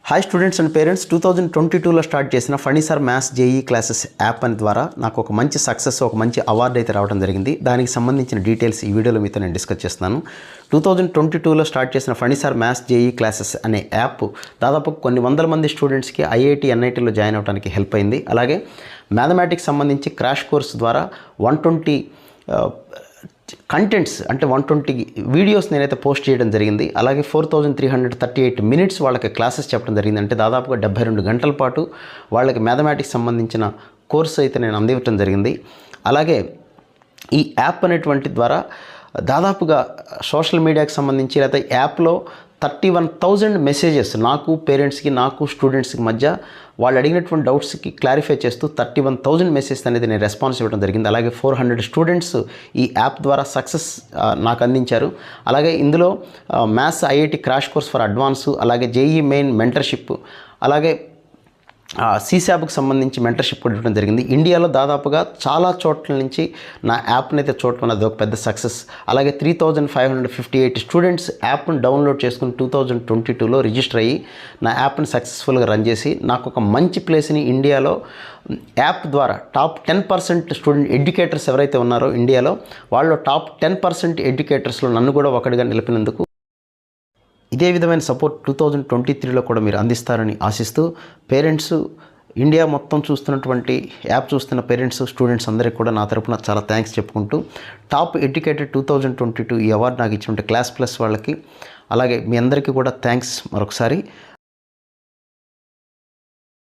Hi students and parents 2022లో start చేసిన funny sir maths JEE classes app అని ద్వారా నాకు ఒక మంచి సక్సెస్ ఒక మంచి అవార్డు అయితే రావడం జరిగింది. దానికి సంబంధించిన డీటెయిల్స్ ఈ వీడియోలో మీతో నేను డిస్కస్ చేస్తున్నాను. 2022లో స్టార్ట్ చేసిన funny sir maths JEE classes అనే యాప్ దాదాపు కొన్ని వందల మంది స్టూడెంట్స్కి ఐఐటి ఎన్ఐటీలో జాయిన్ అవ్వడానికి హెల్ప్ అయింది. అలాగే మ్యాథమెటిక్స్ సంబంధించి క్రాష్ కోర్స్ ద్వారా 120 కంటెంట్స్ అంటే 120 వీడియోస్ నేనైతే పోస్ట్ చేయడం జరిగింది. అలాగే 4338 మినిట్స్ వాళ్ళకి క్లాసెస్ చెప్పడం జరిగింది. అంటే దాదాపుగా 72 గంటల పాటు వాళ్ళకి మ్యాథమెటిక్స్ సంబంధించిన కోర్సు అయితే నేను అందివ్వటం జరిగింది. అలాగే ఈ యాప్ అనేటువంటి ద్వారా దాదాపుగా సోషల్ మీడియాకి సంబంధించి లేకపోతే యాప్లో 31,000 మెసేజెస్ నాకు పేరెంట్స్కి నాకు స్టూడెంట్స్కి మధ్య వాళ్ళు అడిగినటువంటి డౌట్స్కి క్లారిఫై చేస్తూ 31,000 మెసేజెస్ అనేది నేను రెస్పాన్స్ ఇవ్వడం జరిగింది. అలాగే 400 స్టూడెంట్స్ ఈ యాప్ ద్వారా సక్సెస్ నాకు అందించారు. అలాగే ఇందులో maths IIT crash course for advance, అలాగే జేఈ మెయిన్ మెంటర్షిప్, అలాగే సీశాబ్కి సంబంధించి మెంటర్షిప్ కూడా ఇవ్వడం జరిగింది. ఇండియాలో దాదాపుగా చాలా చోట్ల నుంచి నా యాప్ని అయితే చూడటం అనేది ఒక పెద్ద సక్సెస్. అలాగే 3558 స్టూడెంట్స్ యాప్ను డౌన్లోడ్ చేసుకుని 2022లో రిజిస్టర్ అయ్యి నా యాప్ని సక్సెస్ఫుల్గా రన్ చేసి నాకు ఒక మంచి ప్లేస్ని ఇండియాలో యాప్ ద్వారా టాప్ 10% స్టూడెంట్ ఎడ్యుకేటర్స్ ఎవరైతే ఉన్నారో ఇండియాలో వాళ్ళు టాప్ 10% ఎడ్యుకేటర్స్లో నన్ను కూడా ఒకటిగా నిలిపినందుకు ఇదే విధమైన సపోర్ట్ 2023లో కూడా మీరు అందిస్తారని ఆశిస్తూ పేరెంట్స్ ఇండియా మొత్తం చూస్తున్నటువంటి యాప్ చూస్తున్న పేరెంట్స్ స్టూడెంట్స్ అందరికీ కూడా నా తరపున చాలా థ్యాంక్స్ చెప్పుకుంటూ టాప్ ఎడ్యుకేటెడ్ 2022 ఈ అవార్డు నాకు ఇచ్చినటువంటి క్లాస్ ప్లస్ వాళ్ళకి అలాగే మీ అందరికీ కూడా థ్యాంక్స్ మరొకసారి.